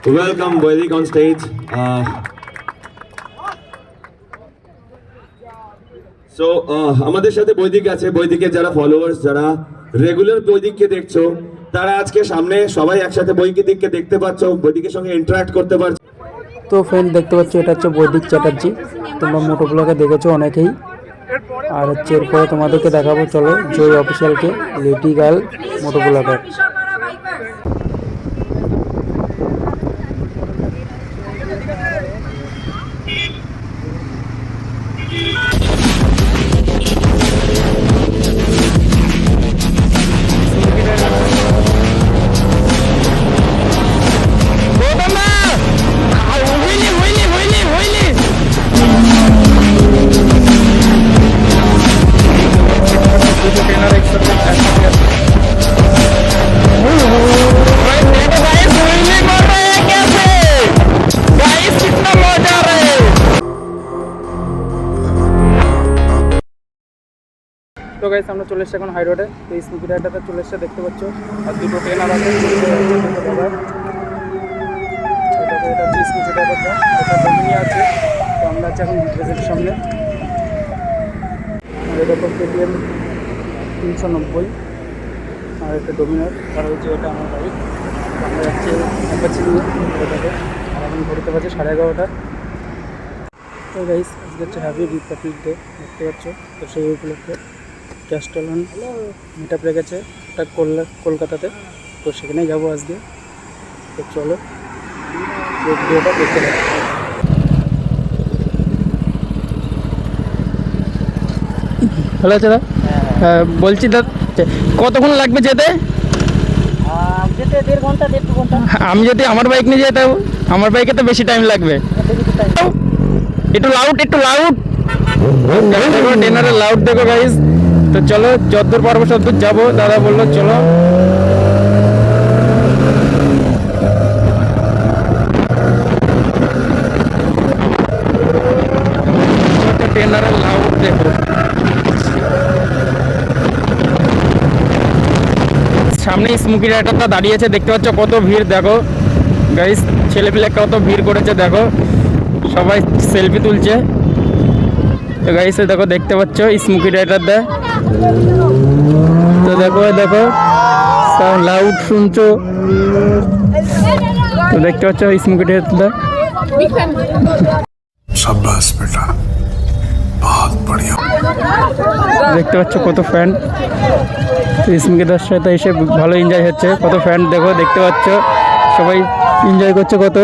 Welcome Vaidik on stage. আমাদের সাথে বৈদিক আছে। বৈদিকের যারা ফলোয়ার্স, যারা রেগুলার বৈদিককে দেখছো, তারা আজকে সামনে সবাই একসাথে বৈদিককে দেখতে পাচ্ছ, বৈদিকের সঙ্গে ইন্টারঅ্যাক্ট করতে পারছো। তো ফ্রেন্ড দেখতে পাচ্ছ, এটা হচ্ছে বৈদিক চ্যাটার্জি। তোমরা মোটো ব্লগে দেখেছো অনেকেই। আর হচ্ছে এরপরে তোমাদেরকে দেখাবো, চলো জয় অফিসিয়ালকে, লেডি গার্ল মোটো ব্লগার। তো গাইস আমরা চলে এসেছি এখন হাই রোডে। তো এই স্মুকি রাইডারটা চলে এসেছে, দেখতে পাচ্ছ। আর দুটো ট্রেনার আছে, এটা হচ্ছে স্মুকি রাইডারটা, এটা ডোমিনিয়া আছে। তো আমরা আছি এখন বিপ্রেসের সামনে। আর এটা তো KTM 390, আর একটা ডোমিনার। আর হচ্ছে এটা আমার বাইক। আমরা যাচ্ছি অ্যাপাচি নিয়ে এটাকে। আর এখন ঘুরতে পারছি 11:30। তো গাইস আজকে হচ্ছে হ্যাপি রিপাবলিক ডে, দেখতে পাচ্ছ। তো সেই উপলক্ষে ক্যাস্টলন মিট আপ রেখেছে, এটা কলকাতাতে। তো সেখানেই যাবো আজকে। তো চলো ভিডিওটা দেখতে পাবো। ভালো আছে দা? হ্যাঁ বলছি দা, কতক্ষণ লাগবে যেতে? যেতে 1.5 ঘন্টা 1.5 ঘন্টা। আমি যদি আমার বাইক নিয়ে যেতাম, আমার বাইকে তো বেশি টাইম লাগবে। একটু লাউড ট্রেনারে লাউড দেখো গাইস। তো চলো যতদূর পারবো ততদূর যাবো। দাদা বললো চলো। ট্রেনারে লাউড দেখো। সামনে স্মুকি রাইডারটা দাঁড়িয়েছে, দেখতে পাচ্ছ কত ভিড় দেখো গাইস। ছেলেপিলে কত ভিড় করেছে দেখো, সবাই সেলফি তুলছে। তো গাইস দেখো, দেখতে পাচ্ছ স্মুকি রাইডারটা। তো দেখো লাউড শুনছো, তো দেখতে পাচ্ছ স্মুকি রাইডারটা। শাবাশ বেটা, বহুত বড়িয়া। দেখতে পাচ্ছ কত ফ্যান। স্মুকি দার সাথে এসে ভালো এনজয় হচ্ছে। কত ফ্যান দেখো, দেখতে পাচ্ছ সবাই এনজয় করছে কত।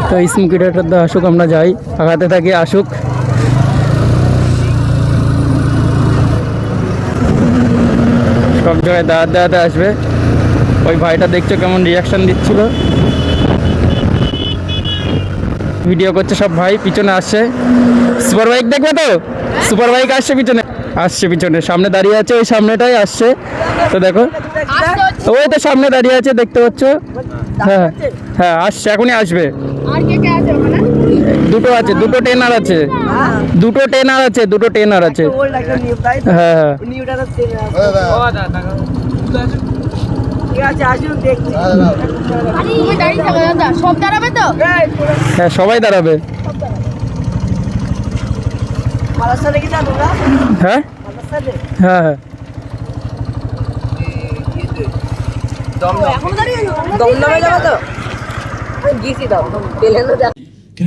তো স্মুকি রাইডারটা আসুক, আমরা যাই, আগাতে থাকি, আসুক। সব জায়গায় দাঁড়াতে আসবে। ওই ভাইটা দেখছো কেমন রিয়াকশন দিচ্ছিল, ভিডিও করছে সব ভাই। পিছনে আসছে সুপার বাইক, দেখবে তো সুপার বাইক আসছে পিছনে সামনে দাঁড়িয়ে আছে, ওই সামনেটাই আসছে। তো দেখো ওই তো সামনে দাঁড়িয়ে আছে, দেখতে পাচ্ছ। হ্যাঁ হ্যাঁ আসছে, এখনই আসবে। দুটো আছে, দুটো ট্রেনার আছে। হ্যাঁ হ্যাঁ সবাই দাঁড়াবে। হ্যাঁ হ্যাঁ হ্যাঁ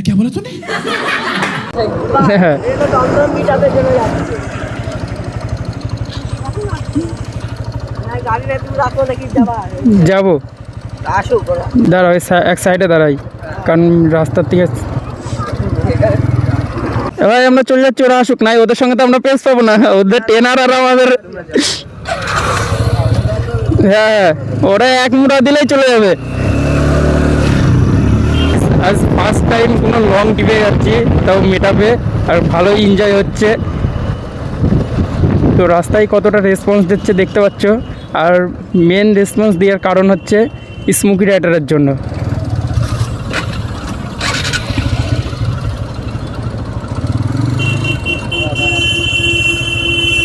क्या बोला तूने? যাবো, দাঁড়াও এক সাইডে দাঁড়াই, কারণ রাস্তার থেকে এবার আমরা চলে যাচ্ছি। ওরা আসুক, নাই ওদের সঙ্গে তো আমরা পেস পাবো না, ওদের ট্রেনার আর আমাদের। হ্যাঁ ওরা এক মুড়া দিলেই চলে যাবে। আজ ফার্স্ট টাইম কোনো লং ট্রিপে যাচ্ছি, তাও মিট আপে, আর ভালোই এনজয় হচ্ছে। তো রাস্তায় কতটা রেসপন্স দিচ্ছে দেখতে পাচ্ছ। আর মেন রেসপন্স দেওয়ার কারণ হচ্ছে স্মুকি রাইডারের জন্য।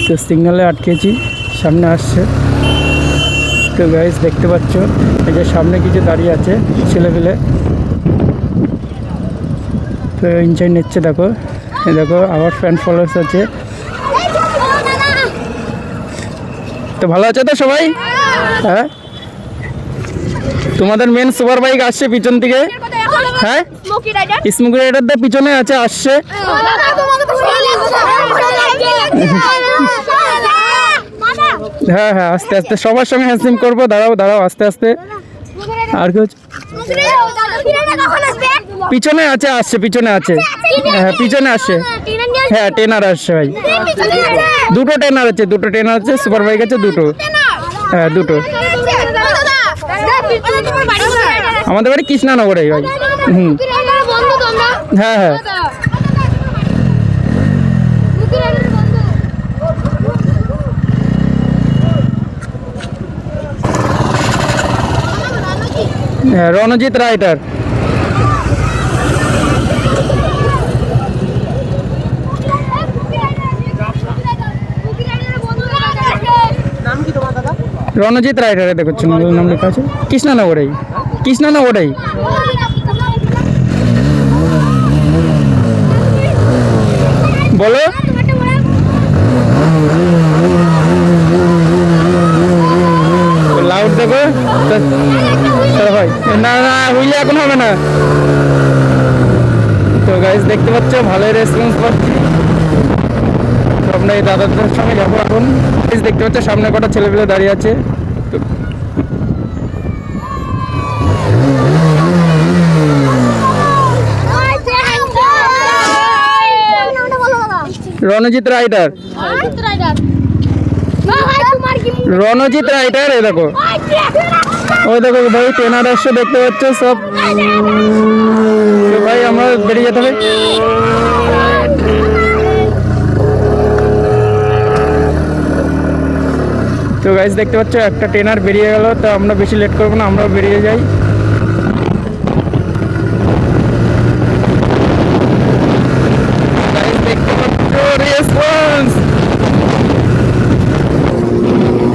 তো সিগনালে আটকেছি, সামনে আসছে। তো গাইস দেখতে পাচ্ছ এই যে সামনে কিছু দাঁড়িয়ে আছে ছেলেপেলে, তো এনজয় নিচ্ছে। দেখো এই দেখো আবার ফ্যান ফলোয়ার্স আছে। তো ভালো আছে তো সবাই? হ্যাঁ, তোমাদের মেন সুপার বাইক আসছে পিছন থেকে। হ্যাঁ, স্মোকি রাইডার পিছনে আছে, আসছে। হ্যাঁ হ্যাঁ, আস্তে আস্তে সবার সঙ্গে হ্যান্ডশেক করবো। দাঁড়াও দাঁড়াও, আস্তে আস্তে। আর কি হচ্ছে? পিছনে আছে, আসছে, পিছনে আছে। হ্যাঁ পিছনে আসছে। হ্যাঁ ট্রেনার আসছে ভাই, দুটো ট্রেনার আছে, দুটো ট্রেনার আছে, সুপার বাইক আছে দুটো। হ্যাঁ দুটো। আমাদের বাড়ি কৃষ্ণনগরে ভাই। হুম, হ্যাঁ হ্যাঁ। হ্যাঁ রণজিৎ রাইডার। রণজিৎ রাইডারে দেখছেন নাম লেখা আছে, কৃষ্ণনগরেই, কৃষ্ণনগরেই। বলো। লাউড দেখো ভাই। না না হইলে এখন হবে না। তো গাইস দেখতে পাচ্ছ ভালোই রেসপন্স পাচ্ছি। আপনার এই দাদাদের সঙ্গে যাবো এখন। দেখতে পাচ্ছ সামনে কটা ছেলেপেলে দাঁড়িয়ে আছে। Ranjit rider, Ranjit rider. এই দেখো, ওই দেখো ভাই ট্রেনার আসছে, দেখতে পাচ্ছ সব। ভাই আমরা বেরিয়ে যেতে হবে। তো গাইস দেখতে পাচ্ছ একটা ট্রেনার বেরিয়ে গেল, তো আমরা বেশি লেট করবো না, আমরাও বেরিয়ে যাই। গাইস দেখতে পাচ্ছ রেসপন্স।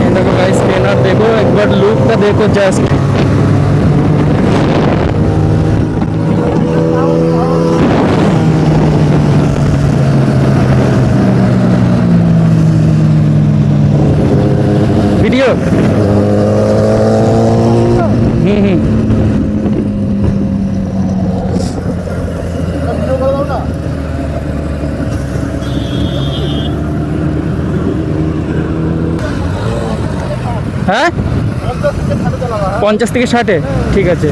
এই দেখো গাইস ট্রেনার দেখো, একবার লুকটা দেখো জাস্ট। ভিডিও। হুম হুম। হ্যাঁ 50 থেকে 60-এ, ঠিক আছে।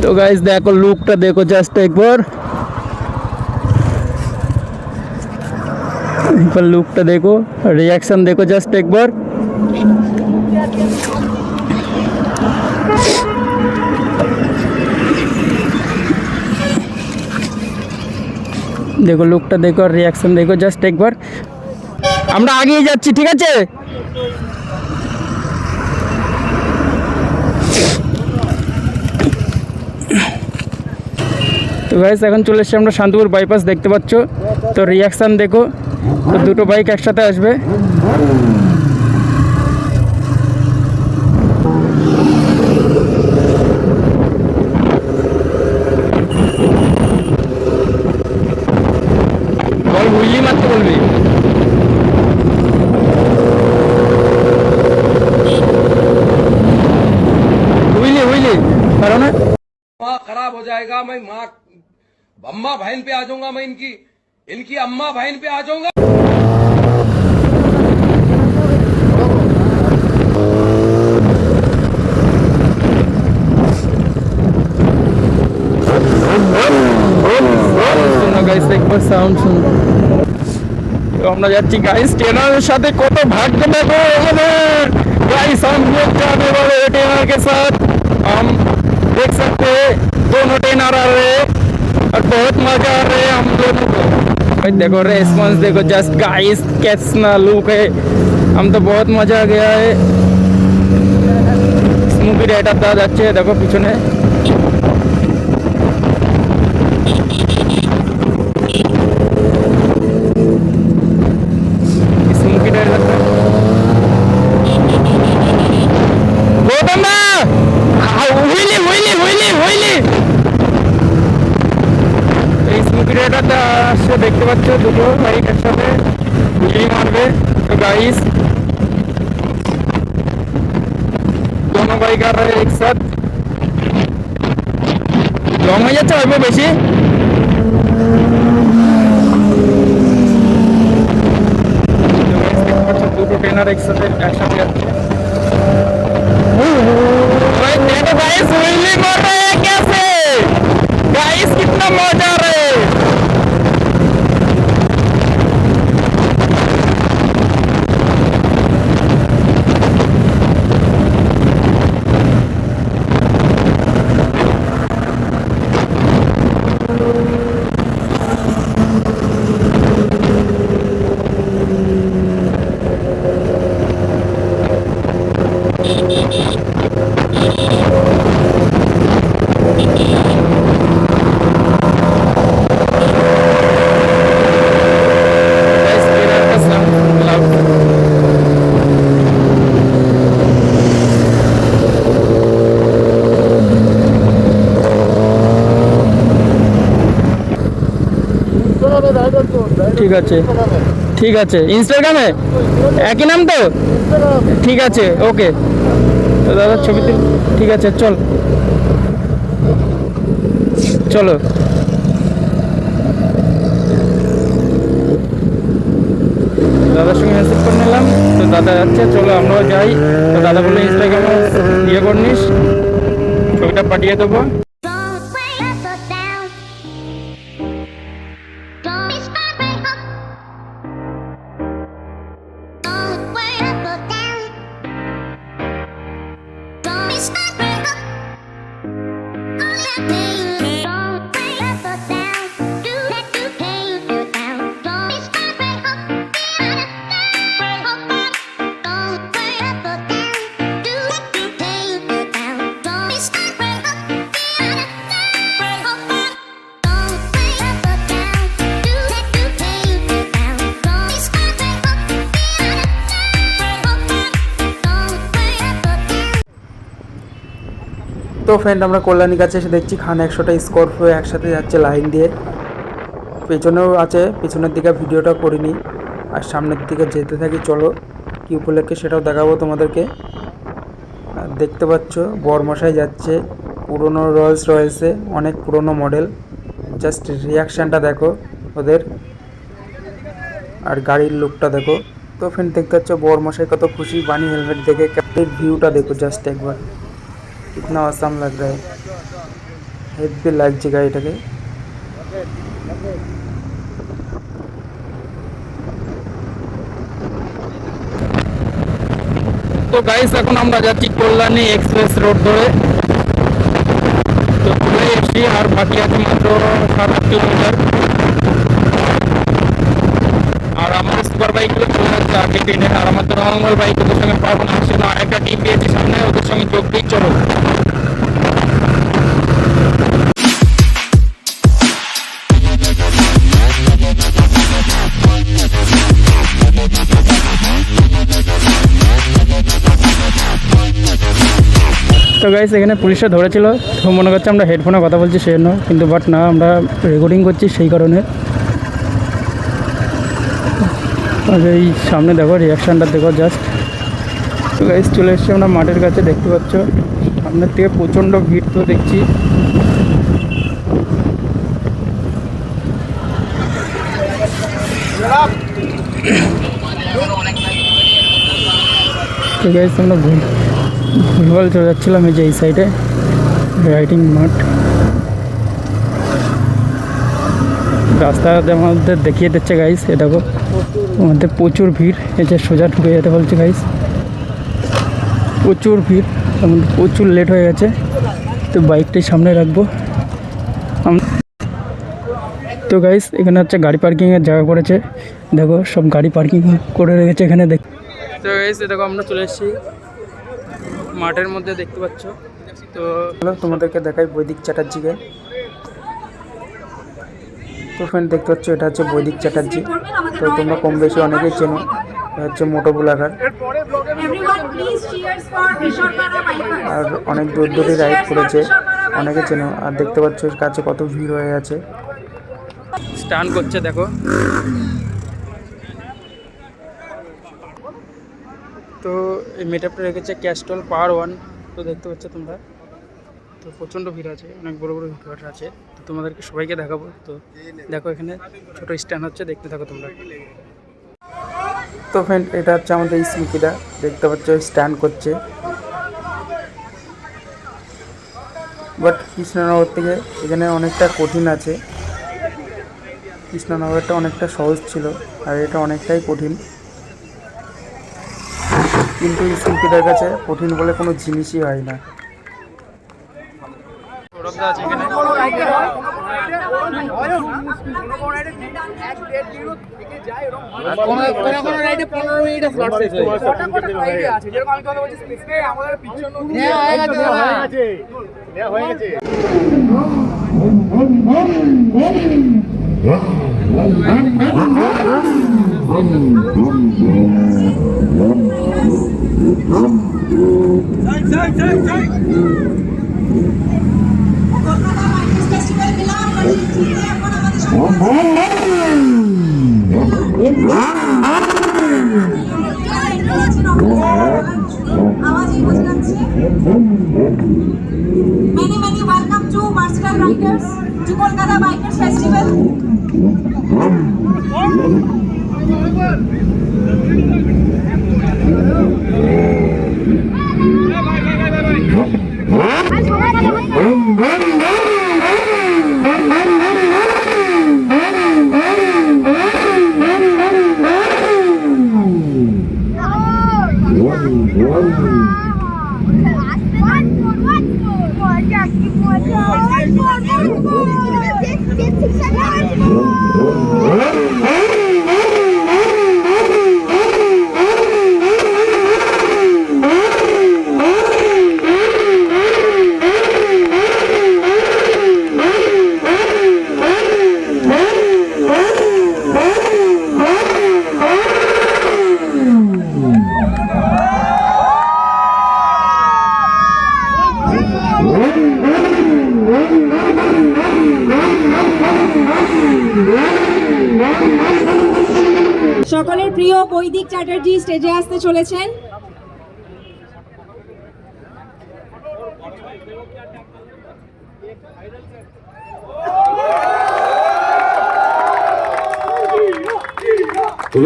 तो गाइस देखो लुकটা देखो जस्ट एक बार लुकটা देखो, रिएक्शन देखो जस्ट एक बार। देखो लुकটা देखो और रिएक्शन देखो जस्ट एक बार। আমরা আগিয়ে যাচ্ছি, ঠিক আছে। তো গাইস এখন চলে এসেছি আমরা শান্তিপুর বাইপাস, দেখতে পাচ্ছ। তো রিয়াকশান দেখো, তো দুটো বাইক একসাথে আসবে। বল হুইলি মারতে বলবি। जाएगा, मैं माँ अम्मा बहन पे आ जाऊंगा, मैं इनकी इनकी अम्मा बहन पे आ जाऊंगा। গাইস একবার সাউন্ড শুনুন। তো আমরা যাচ্ছি গাইস ট্রেনারের সাথে, কত ভাগ্য দেখো আমাদের गाइस। हम लोग जाने वाले ट्रेनर के साथ, हम देख सकते हैं दोनों ट्रेनर आ रहे हैं और बहुत मजा आ रहा है हम दोनों को। भाई देखो रेस्पॉन्स देखो जस्ट गाइस, कैसा लुक है, हम तो बहुत मजा आ गया है। स्मूथी राइडर दा যাচ্ছে দেখো পিছনে। स्मूथी राइडर দেখতে পাচ্ছ দুটো বাইক একসাথে গুলি মারবে। তো गाइस दोनों बाइक आ रहे हैं एक साथ, लॉन्ग হয়ে যাচ্ছে অল্প বেশি। দুটো ট্রেনার একসাথে যাচ্ছে। देखो गाइस व्हीली मार रहे हैं कैसे, गाइस कितना मजा आ रहा है। ঠিক আছে ঠিক আছে, ইনস্টাগ্রামে একই নাম তো, ঠিক আছে ওকে। তো দাদা ছবি তুল, ঠিক আছে চল চলো। দাদার সঙ্গে মেসেজ করে নিলাম, তো দাদা যাচ্ছে, চলো আমরাও যাই। তো দাদা বললো ইনস্টাগ্রামে ইয়ে করে নিস, ছবিটা পাঠিয়ে দেবো। তো ফ্রেন্ড আমরা কল্যাণী কাছে এসে দেখছি খান 100টা স্করপিও একসাথে যাচ্ছে লাইন দিয়ে। পেছনেও আছে, পেছনের দিকে ভিডিওটা করিনি, আর সামনের দিকে যেতে থাকি। চলো কি উপলক্ষে সেটাও দেখাবো তোমাদেরকে। দেখতে পাচ্ছ বরমশাই যাচ্ছে পুরনো রয়েলস রয়েলসে, অনেক পুরনো মডেল। জাস্ট রিয়াকশানটা দেখো ওদের, আর গাড়ির লুকটা দেখো। তো ফ্রেন্ড দেখতে পাচ্ছ বরমশাই কত খুশি বানি হেলমেট দেখে। ক্যাপ্টের ভিউটা দেখো জাস্ট একবার, कितना आसाम लग रहा है, हेवी লাগছে গাড়িটাকে। তো গাইস এখন আমরা যাচ্ছি কল্যাণী এক্সপ্রেস রোড ধরে। তো চলে এসেছি, আর বাকি আছে মাত্র 7-8 কিলোমিটার। আর আমার সুপার বাইকগুলো চলে যাচ্ছে আগে ট্রেনে, আর আমার তো নর্মাল বাইক ওদের সঙ্গে পাবো না, সেজন্য আরেকটা টিম পেয়েছি সামনে, ওদের সঙ্গে যোগ দিই। চলো তো গাইস এখানে পুলিশরা ধরেছিল, তো মনে করছে আমরা হেডফোনে কথা বলছি সেই জন্য, কিন্তু বাট না, আমরা রেকর্ডিং করছি সেই কারণে। আর এই সামনে দেখো রিয়াকশানটা দেখো জাস্ট। তো গাইস চলে এসেছি আমরা মাঠের কাছে, দেখতে পাচ্ছ সামনের থেকে প্রচণ্ড ভিড় তো দেখছি। তো গাইস আমরা ভুলভাল চলে যাচ্ছিলাম এই যে এই সাইডে রাইডিং মাঠ। রাস্তার মধ্যে দেখিয়ে দিচ্ছে গাইস, এ দেখো আমাদের প্রচুর ভিড়, এই যে সোজা ঢুকে যেতে বলছে গাইস, প্রচুর ভিড়, আমাদের প্রচুর লেট হয়ে গেছে। তো বাইকটাই সামনে রাখবো। তো গাইস এখানে হচ্ছে গাড়ি পার্কিংয়ের জায়গা করেছে, দেখো সব গাড়ি পার্কিং করে রেখেছে এখানে। তো গাইস দেখো আমরা চলে এসেছি মাঠের মধ্যে, দেখতে পাচ্ছ। তো তোমাদেরকে দেখাই বৈদিক চ্যাটার্জিকে। তো ফ্রেন্ড দেখতে পাচ্ছ এটা হচ্ছে বৈদিক চ্যাটার্জি। তো তোমরা কম বেশি অনেকেই চেনো, হচ্ছে মোটো ব্লগার, আর অনেক দূর দূরে রাইড করেছে, অনেকে চেনো। আর দেখতে পাচ্ছ এর কাছে কত ভিড় হয়ে আছে, স্টান করছে দেখো। তো এই মেটআপটা রেখেছে ক্যাস্টল পাওয়ার 1। তো দেখতে পাচ্ছ তোমরা, তো প্রচণ্ড ভিড় আছে, অনেক বড় বড় ভিড় আছে। তো তোমাদেরকে সবাইকে দেখাবো। তো দেখো এখানে ছোটো স্ট্যান্ড হচ্ছে, দেখতে থাকো তোমরা। তো ফ্রেন্ড এটা হচ্ছে আমাদের স্মৃতিটা, দেখতে পাচ্ছ স্ট্যান্ড করছে। বাট কৃষ্ণনগর থেকে এখানে অনেকটা কঠিন আছে, কৃষ্ণনগরটা অনেকটা সহজ ছিল আর এটা অনেকটাই কঠিন। কিন্তু স্মৃতিটার কাছে কঠিন বলে কোনো জিনিসই হয় না। Many welcome to Bicycle Riders to Kolkata Bikers Festival. সকলের প্রিয় বৈদিক চ্যাটার্জি স্টেজে আসতে চলেছেন।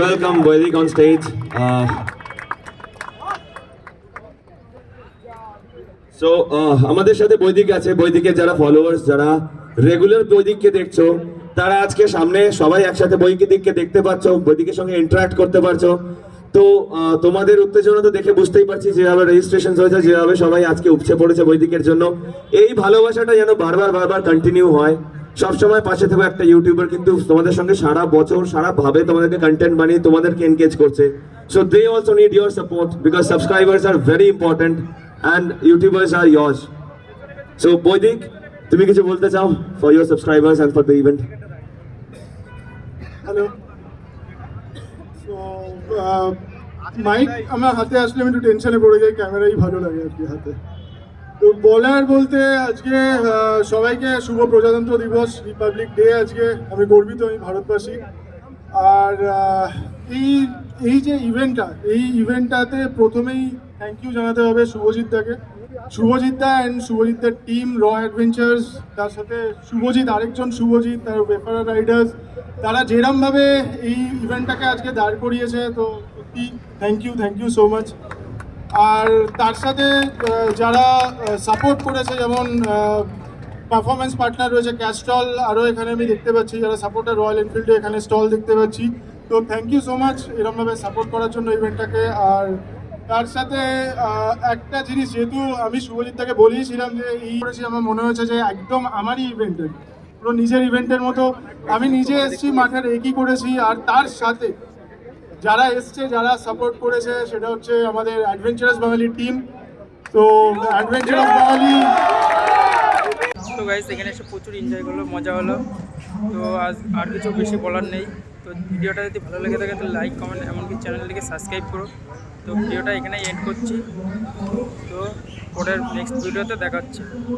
Welcome Vaidik on stage. আমাদের সাথে বৈদিক আছে। বৈদিকের যারা ফলোয়ার্স, যারা রেগুলার বৈদিককে দেখছো, তারা আজকে সামনে সবাই একসাথে বৈদিককে দেখতে পাচ্ছ, বৈদিকের সঙ্গে ইন্টারাক্ট করতে পারছো। তো তোমাদের উত্তেজনা তো দেখে বুঝতেই পারছি, যেভাবে রেজিস্ট্রেশন হয়েছে, যেভাবে সবাই আজকে উপচে পড়েছে বৈদিকের জন্য। এই ভালোবাসাটা যেন বারবার কন্টিনিউ হয়। সবসময় পাশে থেকে একটা ইউটিউবার কিন্তু তোমাদের সঙ্গে সারা বছর সারা ভাবে তোমাদেরকে কন্টেন্ট বানিয়ে তোমাদেরকে এনগেজ করছে। So they also need your support because subscribers are very important and YouTubers are yours. So Boydik, তুমি কিছু বলতে চাও for your subscribers and for the event? Hello. So mike আমার হাতে আসলে আমি একটু টেনশনে পড়ে যাই, ক্যামেরাই ভালো লাগে আর কি হাতে। তো বলার বলতে আজকে সবাইকে শুভ প্রজাতন্ত্র দিবস, রিপাবলিক ডে। আজকে আমি গর্বিত, আমি ভারতবাসী। আর এই যে ইভেন্টটাতে প্রথমেই থ্যাংক ইউ জানাতে হবে শুভজিৎ দাকে। শুভজিৎ দা অ্যান্ড শুভজিৎ দার টিম র অ্যাডভেঞ্চার্স, তার সাথে শুভজিৎ, আরেকজন শুভজিৎ, তার ওয়েফারার রাইডার্স, তারা যেরমভাবে এই ইভেন্টটাকে আজকে দাঁড় করিয়েছে, তো সত্যি থ্যাংক ইউ সো মাচ। আর তার সাথে যারা সাপোর্ট করেছে, যেমন পারফরমেন্স পার্টনার রয়েছে ক্যাস্টল, আরও এখানে আমি দেখতে পাচ্ছি যারা সাপোর্টার রয়্যাল এনফিল্ডে এখানে স্টল দেখতে পাচ্ছি। তো থ্যাংক ইউ সো মাচ এরমভাবে সাপোর্ট করার জন্য ইভেন্টটাকে। আর তার সাথে একটা জিনিস, যেহেতু আমি শুভজিৎটাকে বলিয়েছিলাম যে এই করেছি, আমার মনে হয়েছে যে একদম আমারই ইভেন্ট, পুরো নিজের ইভেন্টের মতো আমি নিজে এসেছি, মাঠের একই করেছি। আর তার সাথে যারা এসছে, যারা সাপোর্ট করেছে, সেটা হচ্ছে আমাদের অ্যাডভেঞ্চারাস বাঙালি টিম। তো অ্যাডভেঞ্চারাস বাঙালি, তো গাইস এখানে এসে প্রচুর এনজয় করলো, মজা হলো। তো আজ আর কিছু বেশি বলার নেই। তো ভিডিওটা যদি ভালো লেগে থাকে তো লাইক, কমেন্ট, এমনকি চ্যানেলটিকে সাবস্ক্রাইব করো। তো ভিডিওটা এখানেই এন্ড করছি। তো পরের নেক্সট ভিডিওতে দেখা হচ্ছে।